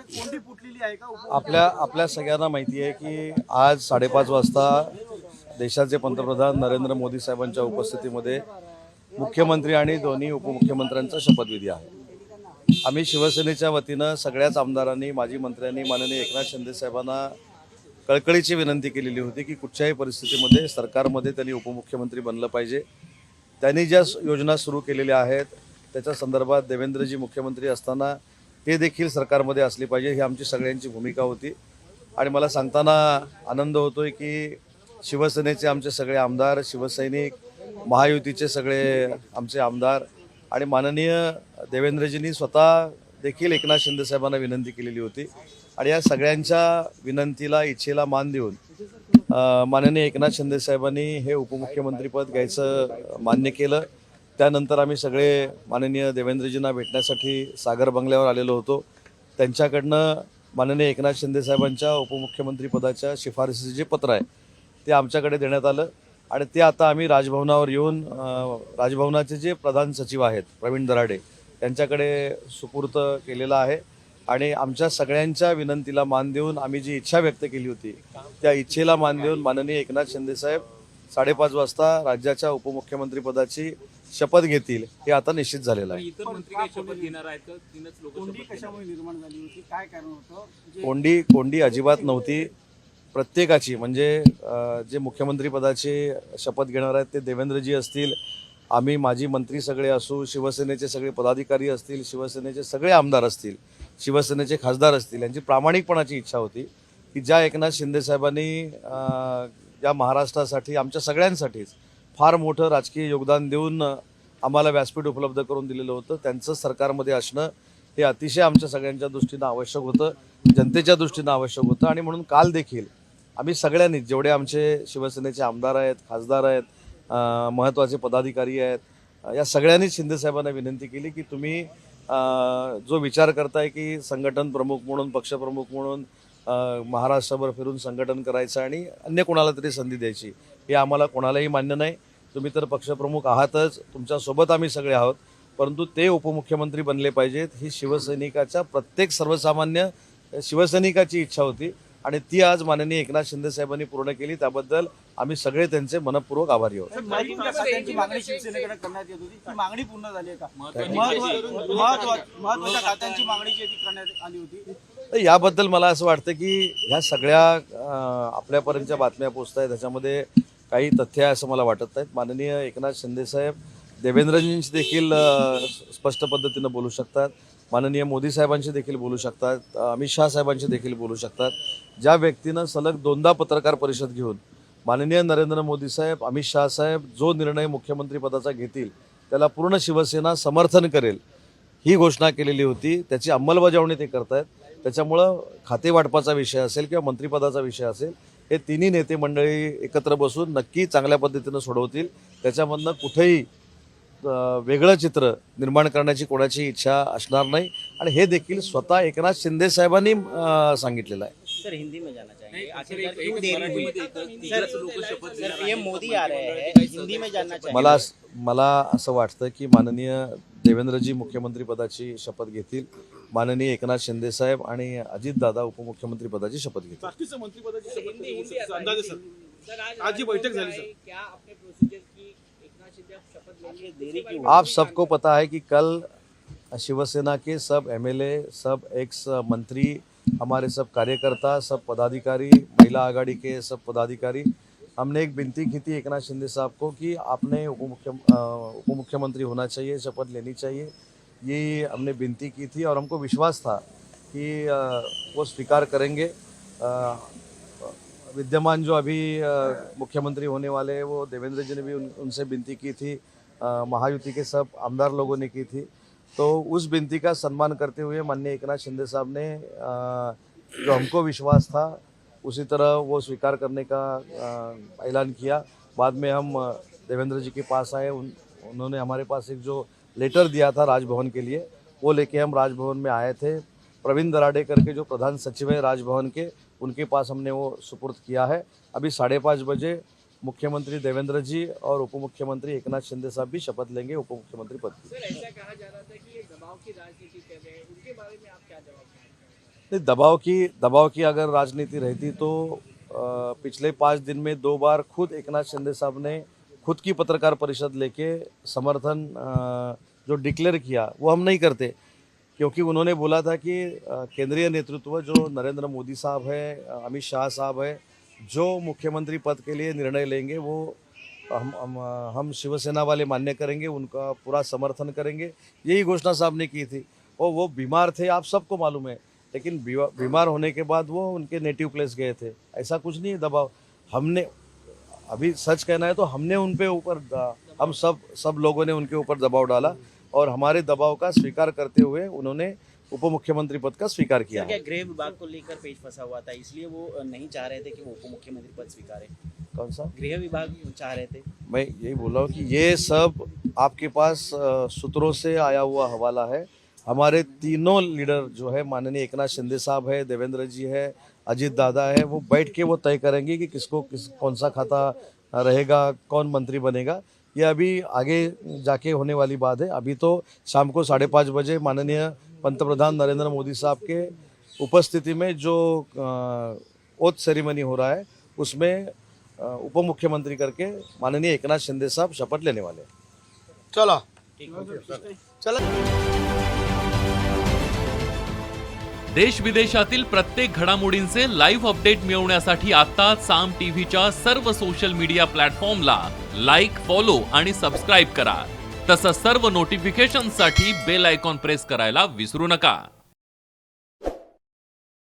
कोंडी फुटलेली आहे का? आपल्या सगळ्यांना माहिती आहे की आज 5:30 वाजता देशाचे पंतप्रधान नरेंद्र मोदी साहेबांच्या उपस्थितीमध्ये मुख्यमंत्री आणि दोन्ही उपमुख्यमंत्र्यांचा शपथविधी आहे. आम्ही शिवसेनेच्या वतीनं सगळ्याच आमदारांनी, माजी मंत्र्यांनी माननीय एकनाथ शिंदे साहेबांना कळकळीची विनंती केलेली होती की कुठच्याही परिस्थितीमध्ये सरकारमध्ये त्यांनी उपमुख्यमंत्री बनलं पाहिजे. त्यांनी ज्या योजना सुरू केलेल्या आहेत त्याच्या संदर्भात देवेंद्रजी मुख्यमंत्री असताना ते देखील सरकारमध्ये असले पाहिजे, ही आमची सगळ्यांची भूमिका होती. आणि मला सांगताना आनंद होतोय की शिवसेनेचे आमचे सगळे आमदार, शिवसैनिक, महायुतीचे सगळे आमचे आमदार आणि माननीय देवेंद्रजींनी स्वतः देखील एकनाथ शिंदे साहेबांना विनंती केलेली होती. आणि या सगळ्यांच्या विनंतीला, इच्छेला मान देऊन माननीय एकनाथ शिंदे साहेबांनी हे उपमुख्यमंत्रीपद घ्यायचं मान्य केलं. त्यानंतर आम्ही सगळे माननीय देवेंद्रजींना भेटण्यासाठी सागर बंगल्यावर आलेलो होतो. त्यांच्याकडनं माननीय एकनाथ शिंदे साहेबांच्या उपमुख्यमंत्रीपदाच्या शिफारसीचे जे पत्र आहे ते आमच्याकडे देण्यात आलं. आणि ते आता आम्ही राजभवनावर येऊन राजभवनाचे जे प्रधान सचिव आहेत प्रवीण दराडे त्यांच्याकडे सुपूर्द केलेला आहे. आणि आमच्या सगळ्यांच्या विनंतीला मान देऊन आम्ही जी इच्छा व्यक्त केली होती त्या इच्छेला मान देऊन माननीय एकनाथ शिंदे साहेब 5:30 वाजता राज्याच्या उपमुख्यमंत्रीपदाची शपथ घेतील हे आता निश्चित झालेलं आहे. इतर मंत्री काही शपथ घेणार आहेत का? तीनच लोक कोंडी कशामुळे निर्माण झाली होती? काय कारण होतं? कोंडी अजिबात नव्हती. प्रत्येकाची म्हणजे जे मुख्यमंत्रीपदाचे शपथ घेणार आहेत ते देवेंद्रजी असतील, आम्ही माजी मंत्री सगळे असू, शिवसेनेचे सगळे पदाधिकारी असतील, शिवसेनेचे सगळे आमदार असतील, शिवसेनेचे खासदार असतील, यांची प्रामाणिकपणाची इच्छा होती की ज्या एकनाथ शिंदे साहेबांनी या महाराष्ट्रासाठी, आमच्या सगळ्यांसाठीच फार मोठं राजकीय योगदान देऊन आम्हाला व्यासपीठ उपलब्ध करून दिलेलं होतं, त्यांचं सरकारमध्ये असणं हे अतिशय आमच्या सगळ्यांच्या दृष्टीनं आवश्यक होतं, जनतेच्या दृष्टीनं आवश्यक होतं. आणि म्हणून काल देखील आम्ही सगळ्यांनी, जेवढे आमचे शिवसेनेचे आमदार आहेत, खासदार आहेत, महत्त्वाचे पदाधिकारी आहेत, या सगळ्यांनी शिंदे साहेबांना विनंती केली की तुम्ही जो विचार करताय की संघटन प्रमुख म्हणून, पक्षप्रमुख म्हणून महाराष्ट्रभर फिरून संघटन करायचं आणि अन्य कोणाला तरी संधी द्यायची, हे आम्हाला कोणालाही मान्य नाही. तुम्ही तर पक्षप्रमुख आहातच, तुमच्यासोबत आम्ही सगळे आहोत, परंतु ते उपमुख्यमंत्री बनले पाहिजेत ही शिवसैनिकाच्या, प्रत्येक सर्वसामान्य शिवसैनिकाची इच्छा होती. आणि ती आज माननीय एकनाथ शिंदे साहेबांनी पूर्ण केली. त्याबद्दल आम्ही सगळे त्यांचे मनपूर्वक आभारी आहोत. खात्यांची मागणी शिवसेनेकडे करण्यात येत होती, ती मागणी पूर्ण झाली आहे का? महत्त्वाच्या खात्यांची मागणी जी ती करण्यात आली होती. तर याबद्दल मला असं वाटतं की ह्या सगळ्या आपल्यापर्यंतच्या बातम्या पोचत आहेत, त्याच्यामध्ये काही तथ्य आहे असं मला वाटत नाहीत. माननीय एकनाथ शिंदे साहेब देवेंद्रजींशी देखील स्पष्ट पद्धतीनं बोलू शकतात, माननीय मोदी साहेबांशी देखील बोलू शकतात, अमित शहा साहेबांशी देखील बोलू शकतात. ज्या व्यक्तीनं सलग 2दा पत्रकार परिषद घेऊन माननीय नरेंद्र मोदी साहेब, अमित शहा साहेब जो निर्णय मुख्यमंत्रीपदाचा घेतील त्याला पूर्ण शिवसेना समर्थन करेल ही घोषणा केलेली होती, त्याची अंमलबजावणी ते करतायत. त्याच्यामुळं खाते वाटपाचा विषय असेल किंवा मंत्रिपदाचा विषय असेल, हे तिन्ही नेते मंडळी एकत्र बसून नक्की चांगल्या पद्धतीनं सोडवतील. त्याच्यामधनं कुठेही वेगळं चित्र निर्माण करण्याची कोणाची इच्छा असणार नाही. आणि हे देखील स्वतः एकनाथ शिंदे साहेबांनी सांगितलेलं आहे. सर हिंदी में जाना चाहेंगे, आखिरकार क्यों देरी हुई? सर पीएम मोदी आ रहे हैं, हिंदी में जानना चाहेंगे. मला असं वाटतं की माननीय देवेंद्रजी मुख्यमंत्री पदाची शपथ घेतील, माननीय एकनाथ शिंदे साहेब आणि अजितदादा उपमुख्यमंत्री पदाची शपथ घेतील. राष्ट्रीय मंत्रिपदाची अंदाजे सर आज जी बैठक झाली सर, क्या आपने प्रोसीजर की एकनाथ शिंदे शपथ लेंगे, देरी क्यों? आप सबको पता है कि कल शिवसेना के सब एमएलए, सब एक्स मंत्री, हमारे सब कार्यकर्ता, सब पदाधिकारी, महिला आघाड़ी के सब पदाधिकारी, हमने एक विनती की थी एकनाथ शिंदे साहब को कि आपने उपमुख्यमंत्री होना चाहिए, शपथ लेनी चाहिए, ये हमने विनती की थी. और हमको विश्वास था कि वो स्वीकार करेंगे. विद्यमान जो अभी मुख्यमंत्री होने वाले हैं वो देवेंद्र जी ने भी उनसे विनती की थी, महायुति के सब आमदार लोगों ने की थी. तो उस विनती का सम्मान करते हुए माननीय एकनाथ शिंदे साहब ने जो हमको विश्वास था उसी तरह वो स्वीकार करने का ऐलान किया. बाद में हम देवेंद्र जी के पास आए, उन्होंने हमारे पास एक जो लेटर दिया था राजभवन के लिए वो लेके हम राजभवन में आए थे. प्रवीण दराडे करके जो प्रधान सचिव है राजभवन के, उनके पास हमने वो सुपुर्द किया है. अभी 5:30 बजे मुख्यमंत्री देवेंद्र जी और उपमुख्यमंत्री एकनाथ शिंदे साहब भी शपथ लेंगे उपमुख्यमंत्री पद की. सर ऐसा कहा जा रहा था कि ये दबाव की राजनीति कर रहे हैं, उनके बारे में आप क्या जवाब देंगे? नहीं, दबाव की अगर राजनीति रहती तो पिछले 5 दिन में 2 बार खुद एकनाथ शिंदे साहब ने खुद की पत्रकार परिषद लेके समर्थन जो डिक्लेयर किया वो हम नहीं करते, क्योंकि उन्होंने बोला था कि केंद्रीय नेतृत्व जो नरेंद्र मोदी साहब है, अमित शाह साहब है, जो मुख्यमंत्री पद के लिए निर्णय लेंगे वो हम शिवसेना वाले मान्य करेंगे, उनका पूरा समर्थन करेंगे, यही घोषणा साहब ने की थी। और वो बीमार थे, आप सबको मालूम है, लेकिन बीमार होने के बाद वो उनके नेटिव प्लेस गए थे। ऐसा कुछ नहीं है दबाव। हमने अभी सच कहना है तो हमने उन पे ऊपर हम सब लोगों ने उनके ऊपर दबाव डाला और हमारे दबाव का स्वीकार करते हुए उन्होंने उप मुख्यमंत्री पद का स्वीकार किया। क्या गृह विभाग को लेकर पेच फंसा हुआ था, इसलिए वो नहीं चाह रहे थे कि वो उप मुख्यमंत्री पद स्वीकारे? कौन सा गृह विभाग चाह रहे थे? मैं यही बोल रहा हूँ कि ये सब आपके पास सूत्रों से आया हुआ हवाला है। हमारे तीनों लीडर जो है, माननीय एकनाथ शिंदे साहब है, देवेंद्र जी है, अजीत दादा है, वो बैठ के वो तय करेंगे कि कौन सा खाता रहेगा, कौन मंत्री बनेगा। ये अभी आगे जाके होने वाली बात है। अभी तो शाम को 5:30 बजे माननीय पंतप्रधान नरेंद्र मोदी साहब के उपस्थिति में जो ओथ सेरेमनी हो रहा है उसमें उप मुख्यमंत्री करके माननीय एकनाथ शिंदे साहब शपथ लेने वाले हैं। चला देश विदेशातील प्रत्येक घडामोडींचे लाईव्ह अपडेट मिळवण्यासाठी आता साम टीव्हीच्या सर्व सोशल मीडिया प्लॅटफॉर्मला लाईक, फॉलो आणि सबस्क्राईब करा। तसंच सर्व नोटिफिकेशनसाठी बेल आयकॉन प्रेस करायला विसरू नका।